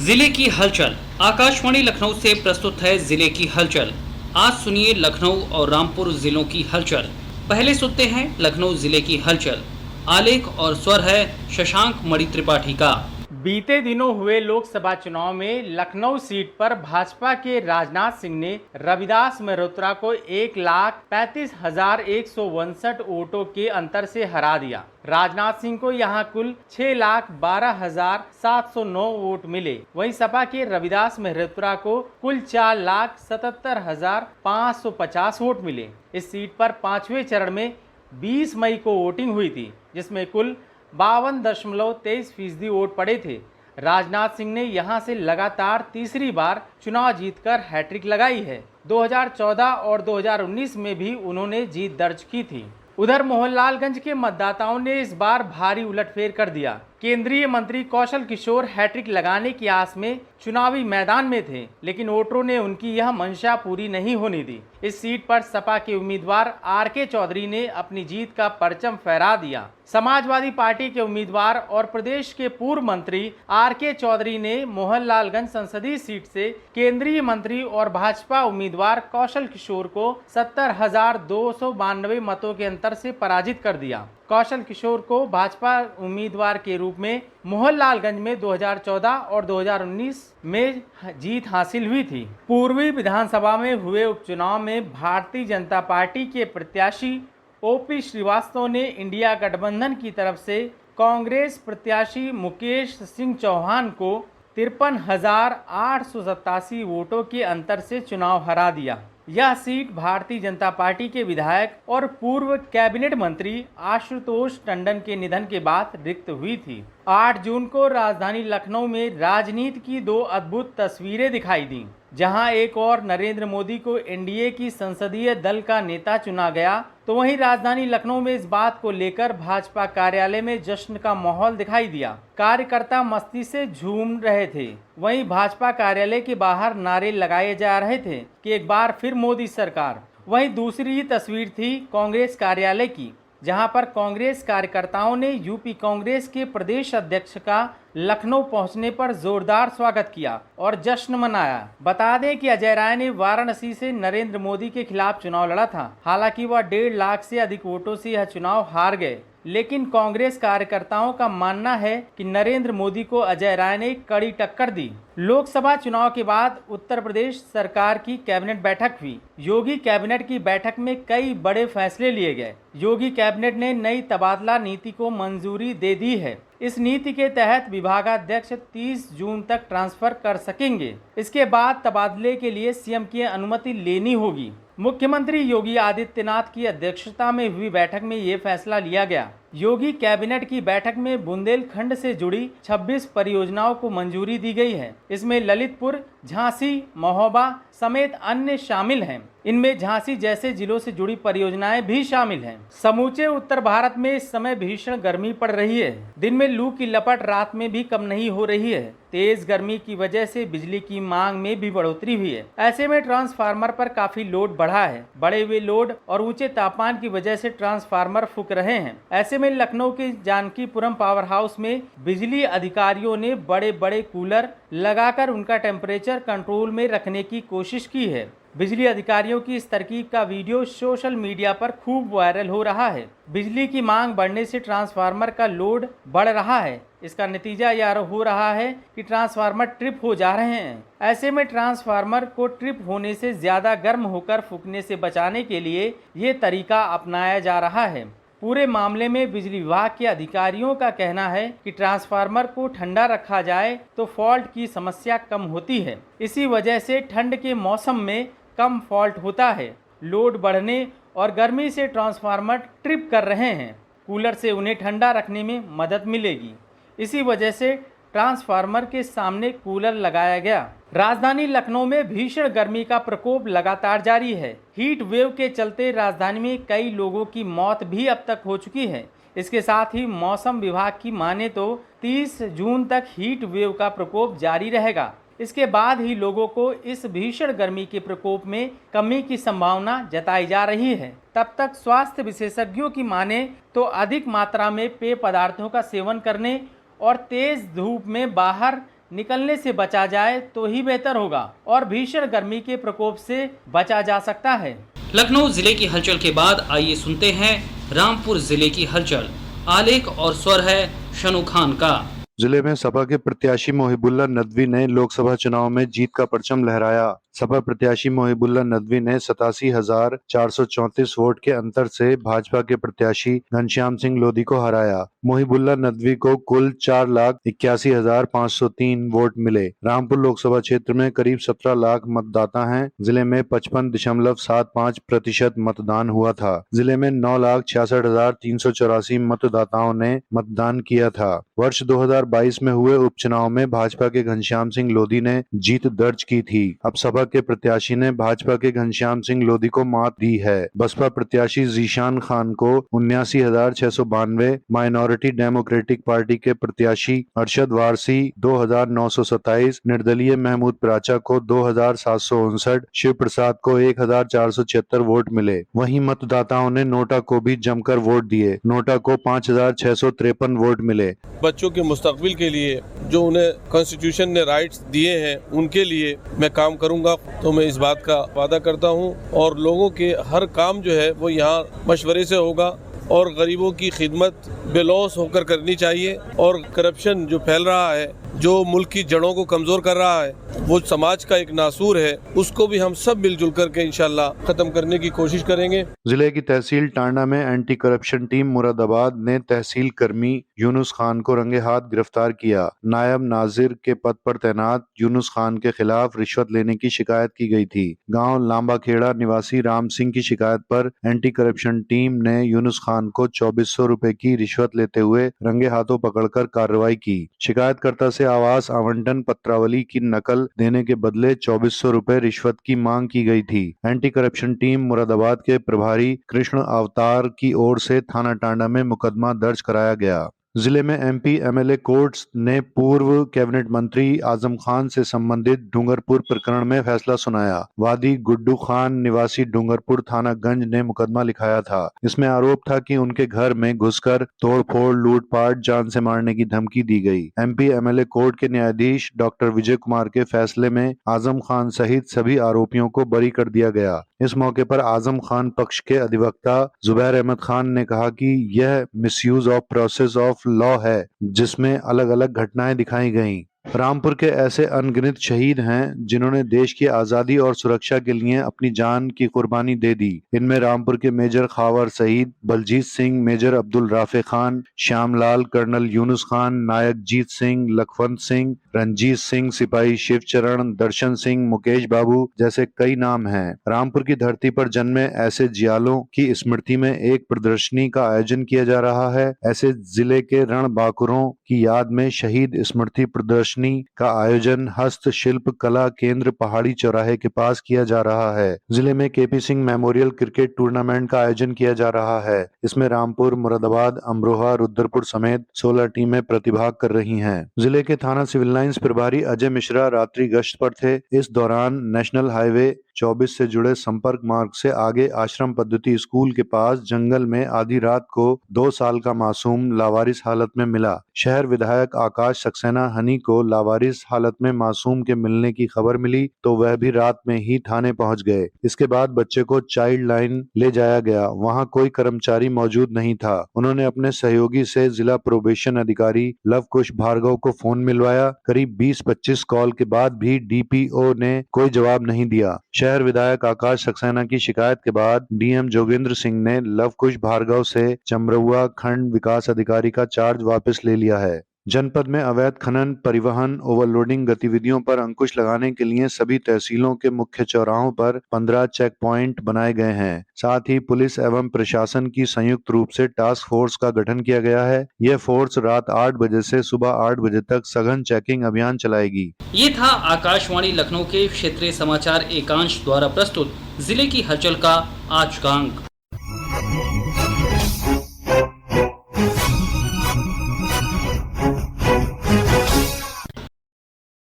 जिले की हलचल। आकाशवाणी लखनऊ से प्रस्तुत है जिले की हलचल। आज सुनिए लखनऊ और रामपुर जिलों की हलचल। पहले सुनते हैं लखनऊ जिले की हलचल। आलेख और स्वर है शशांक मणि त्रिपाठी का। बीते दिनों हुए लोकसभा चुनाव में लखनऊ सीट पर भाजपा के राजनाथ सिंह ने रविदास मेहरोत्रा को 1,35,159 वोटों के अंतर से हरा दिया। राजनाथ सिंह को यहां कुल 6,12,709 वोट मिले। वहीं सपा के रविदास मेहरोत्रा को कुल 4,77,550 वोट मिले। इस सीट पर पांचवें चरण में 20 मई को वोटिंग हुई थी, जिसमें कुल 52.23% वोट पड़े थे। राजनाथ सिंह ने यहां से लगातार तीसरी बार चुनाव जीतकर हैट्रिक लगाई है। 2014 और 2019 में भी उन्होंने जीत दर्ज की थी। उधर मोहनलालगंज के मतदाताओं ने इस बार भारी उलटफेर कर दिया। केंद्रीय मंत्री कौशल किशोर हैट्रिक लगाने की आस में चुनावी मैदान में थे, लेकिन वोटरों ने उनकी यह मंशा पूरी नहीं होने दी। इस सीट पर सपा के उम्मीदवार आर.के. चौधरी ने अपनी जीत का परचम फहरा दिया। समाजवादी पार्टी के उम्मीदवार और प्रदेश के पूर्व मंत्री आर.के. चौधरी ने मोहनलालगंज संसदीय सीट से केंद्रीय मंत्री और भाजपा उम्मीदवार कौशल किशोर को 70,292 मतों के अंतर से पराजित कर दिया। कौशल किशोर को भाजपा उम्मीदवार के रूप में मोहनलालगंज में 2014 और 2019 में जीत हासिल हुई थी। पूर्वी विधानसभा में हुए उपचुनाव में भारतीय जनता पार्टी के प्रत्याशी ओपी श्रीवास्तव ने इंडिया गठबंधन की तरफ से कांग्रेस प्रत्याशी मुकेश सिंह चौहान को 53,887 वोटों के अंतर से चुनाव हरा दिया। यह सीट भारतीय जनता पार्टी के विधायक और पूर्व कैबिनेट मंत्री आशुतोष टंडन के निधन के बाद रिक्त हुई थी। 8 जून को राजधानी लखनऊ में राजनीति की दो अद्भुत तस्वीरें दिखाई दी, जहां एक और नरेंद्र मोदी को एनडीए की संसदीय दल का नेता चुना गया, तो वहीं राजधानी लखनऊ में इस बात को लेकर भाजपा कार्यालय में जश्न का माहौल दिखाई दिया। कार्यकर्ता मस्ती से झूम रहे थे। वहीं भाजपा कार्यालय के बाहर नारे लगाए जा रहे थे कि एक बार फिर मोदी सरकार। वहीं दूसरी तस्वीर थी कांग्रेस कार्यालय की, जहां पर कांग्रेस कार्यकर्ताओं ने यूपी कांग्रेस के प्रदेश अध्यक्ष का लखनऊ पहुंचने पर जोरदार स्वागत किया और जश्न मनाया। बता दें कि अजय राय ने वाराणसी से नरेंद्र मोदी के खिलाफ चुनाव लड़ा था। हालांकि वह 1.5 लाख से अधिक वोटों से यह चुनाव हार गए, लेकिन कांग्रेस कार्यकर्ताओं का मानना है कि नरेंद्र मोदी को अजय राय ने कड़ी टक्कर दी। लोकसभा चुनाव के बाद उत्तर प्रदेश सरकार की कैबिनेट बैठक हुई। योगी कैबिनेट की बैठक में कई बड़े फैसले लिए गए। योगी कैबिनेट ने नई तबादला नीति को मंजूरी दे दी है। इस नीति के तहत विभागाध्यक्ष 30 जून तक ट्रांसफर कर सकेंगे। इसके बाद तबादले के लिए सीएम की अनुमति लेनी होगी। मुख्यमंत्री योगी आदित्यनाथ की अध्यक्षता में हुई बैठक में ये फैसला लिया गया। योगी कैबिनेट की बैठक में बुंदेलखंड से जुड़ी 26 परियोजनाओं को मंजूरी दी गई है। इसमें ललितपुर, झांसी, महोबा समेत अन्य शामिल हैं। इनमें झांसी जैसे जिलों से जुड़ी परियोजनाएं भी शामिल हैं। समूचे उत्तर भारत में इस समय भीषण गर्मी पड़ रही है। दिन में लू की लपट रात में भी कम नहीं हो रही है। तेज गर्मी की वजह से बिजली की मांग में भी बढ़ोतरी हुई है। ऐसे में ट्रांसफार्मर पर काफी लोड बढ़ा है। बढ़े हुए लोड और ऊंचे तापमान की वजह से ट्रांसफार्मर फूक रहे हैं। ऐसे में लखनऊ के जानकीपुरम पावर हाउस में बिजली अधिकारियों ने बड़े बड़े कूलर लगाकर उनका टेम्परेचर कंट्रोल में रखने की कोशिश की है। बिजली अधिकारियों की इस तरकीब का वीडियो सोशल मीडिया पर खूब वायरल हो रहा है। बिजली की मांग बढ़ने से ट्रांसफार्मर का लोड बढ़ रहा है। इसका नतीजा यह हो रहा है कि ट्रांसफार्मर ट्रिप हो जा रहे हैं। ऐसे में ट्रांसफार्मर को ट्रिप होने से ज्यादा गर्म होकर फूकने से बचाने के लिए ये तरीका अपनाया जा रहा है। पूरे मामले में बिजली विभाग के अधिकारियों का कहना है कि ट्रांसफार्मर को ठंडा रखा जाए तो फॉल्ट की समस्या कम होती है। इसी वजह से ठंड के मौसम में कम फॉल्ट होता है। लोड बढ़ने और गर्मी से ट्रांसफार्मर ट्रिप कर रहे हैं। कूलर से उन्हें ठंडा रखने में मदद मिलेगी। इसी वजह से ट्रांसफार्मर के सामने कूलर लगाया गया। राजधानी लखनऊ में भीषण गर्मी का प्रकोप लगातार जारी है। हीट वेव के चलते राजधानी में कई लोगों की मौत भी अब तक हो चुकी है। इसके साथ ही मौसम विभाग की माने तो 30 जून तक हीट वेव का प्रकोप जारी रहेगा। इसके बाद ही लोगों को इस भीषण गर्मी के प्रकोप में कमी की संभावना जताई जा रही है। तब तक स्वास्थ्य विशेषज्ञों की माने तो अधिक मात्रा में पेय पदार्थों का सेवन करने और तेज धूप में बाहर निकलने से बचा जाए तो ही बेहतर होगा और भीषण गर्मी के प्रकोप से बचा जा सकता है। लखनऊ जिले की हलचल के बाद आइए सुनते हैं रामपुर जिले की हलचल। आलेख और स्वर है शनु खान का। जिले में सपा के प्रत्याशी मोहिबुल्लाह नदवी ने लोकसभा चुनाव में जीत का परचम लहराया। सपा प्रत्याशी मोहिबुल्लाह नदवी ने 87,434 वोट के अंतर से भाजपा के प्रत्याशी घनश्याम सिंह लोधी को हराया। मोहिबुल्लाह नदवी को कुल 4,81,503 वोट मिले। रामपुर लोकसभा क्षेत्र में करीब 17 लाख मतदाता हैं। जिले में 55.75% मतदान हुआ था। जिले में 9,66,384 मतदाताओं ने मतदान किया था। वर्ष 2022 में हुए उपचुनाव में भाजपा के घनश्याम सिंह लोधी ने जीत दर्ज की थी। अब सपा के प्रत्याशी ने भाजपा के घनश्याम सिंह लोधी को मात दी है। बसपा प्रत्याशी जीशान खान को 79,692, माइनॉरिटी डेमोक्रेटिक पार्टी के प्रत्याशी अरशद वारसी 2,927, निर्दलीय महमूद प्राचा को 2,759, शिव प्रसाद को 1,476 वोट मिले। वहीं मतदाताओं ने नोटा को भी जमकर वोट दिए। नोटा को 5,653 वोट मिले। बच्चों के मुस्तकबिल के लिए जो उन्हें कॉन्स्टिट्यूशन ने राइट्स दिए हैं उनके लिए मैं काम करूंगा, तो मैं इस बात का वादा करता हूं। और लोगों के हर काम जो है वो यहाँ मशवरे से होगा और गरीबों की खिदमत बेलौस होकर करनी चाहिए। और करप्शन जो फैल रहा है, जो मुल्क की जड़ों को कमजोर कर रहा है, वो समाज का एक नासूर है, उसको भी हम सब मिलजुल करके इंशाल्लाह खत्म करने की कोशिश करेंगे। जिले की तहसील टांडा में एंटी करप्शन टीम मुरादाबाद ने तहसील कर्मी यूनुस खान को रंगे हाथ गिरफ्तार किया। नायब नाजिर के पद पर तैनात यूनुस खान के खिलाफ रिश्वत लेने की शिकायत की गई थी। गांव लांबाखेड़ा निवासी राम सिंह की शिकायत पर एंटी करप्शन टीम ने यूनुस खान को 2,400 रुपए की रिश्वत लेते हुए रंगे हाथों पकड़कर कार्रवाई की। शिकायतकर्ता से आवास आवंटन पत्रावली की नकल देने के बदले 2,400 रुपए रिश्वत की मांग की गई थी। एंटी करप्शन टीम मुरादाबाद के प्रभारी कृष्ण अवतार की ओर से थाना टांडा में मुकदमा दर्ज कराया गया। जिले में एमपी एमएलए कोर्ट्स ने पूर्व कैबिनेट मंत्री आजम खान से संबंधित डूंगरपुर प्रकरण में फैसला सुनाया। वादी गुड्डू खान निवासी डूंगरपुर थाना गंज ने मुकदमा लिखाया था। इसमें आरोप था कि उनके घर में घुसकर तोड़फोड़, लूटपाट, जान से मारने की धमकी दी गई। एमपी एमएलए कोर्ट के न्यायाधीश डॉक्टर विजय कुमार के फैसले में आजम खान सहित सभी आरोपियों को बरी कर दिया गया। इस मौके पर आजम खान पक्ष के अधिवक्ता जुबैर अहमद खान ने कहा कि यह misuse of process of law है, जिसमें अलग अलग घटनाएं दिखाई गईं। रामपुर के ऐसे अनगिनत शहीद हैं जिन्होंने देश की आजादी और सुरक्षा के लिए अपनी जान की कुर्बानी दे दी। इनमें रामपुर के major Khawar Shahid Baljit Singh, major Abdul Rafe Khan, Shyamlal, colonel Yunus Khan, Naik Jeet Singh, Lakhwant Singh, Ranjit Singh, सिपाही शिवचरण, दर्शन सिंह, मुकेश बाबू जैसे कई नाम हैं। रामपुर की धरती पर जन्मे ऐसे जियालों की स्मृति में एक प्रदर्शनी का आयोजन किया जा रहा है। ऐसे जिले के रणबांकुरों की याद में शहीद स्मृति प्रदर्शनी का आयोजन हस्तशिल्प कला केंद्र पहाड़ी चौराहे के पास किया जा रहा है। जिले में KP Singh memorial cricket tournament का आयोजन किया जा रहा है। इसमें रामपुर, मुरादाबाद, अमरोहा, रुद्रपुर समेत 16 टीमें प्रतिभाग कर रही हैं। जिले के थाना सिविल लाइंस प्रभारी अजय मिश्रा रात्रि गश्त पर थे। इस दौरान नेशनल हाईवे 24 से जुड़े संपर्क मार्ग से आगे आश्रम पद्धति स्कूल के पास जंगल में आधी रात को 2 साल का मासूम लावारिस हालत में मिला। शहर विधायक आकाश सक्सेना हनी को लावारिस हालत में मासूम के मिलने की खबर मिली तो वह भी रात में ही थाने पहुंच गए। इसके बाद बच्चे को चाइल्ड लाइन ले जाया गया। वहां कोई कर्मचारी मौजूद नहीं था। उन्होंने अपने सहयोगी से जिला प्रोबेशन अधिकारी लवकुश भार्गव को फोन मिलवाया। करीब 20-25 कॉल के बाद भी डीपीओ ने कोई जवाब नहीं दिया। शहर विधायक आकाश सक्सेना की शिकायत के बाद डीएम जोगेंद्र सिंह ने लवकुश भार्गव से चमरौआ खंड विकास अधिकारी का चार्ज वापस ले लिया है। जनपद में अवैध खनन, परिवहन, ओवरलोडिंग गतिविधियों पर अंकुश लगाने के लिए सभी तहसीलों के मुख्य चौराहों पर 15 चेक पॉइंट बनाए गए हैं। साथ ही पुलिस एवं प्रशासन की संयुक्त रूप से टास्क फोर्स का गठन किया गया है। यह फोर्स रात 8 बजे से सुबह 8 बजे तक सघन चेकिंग अभियान चलाएगी। ये था आकाशवाणी लखनऊ के क्षेत्रीय समाचार एकांश द्वारा प्रस्तुत जिले की हलचल का आज का अंक।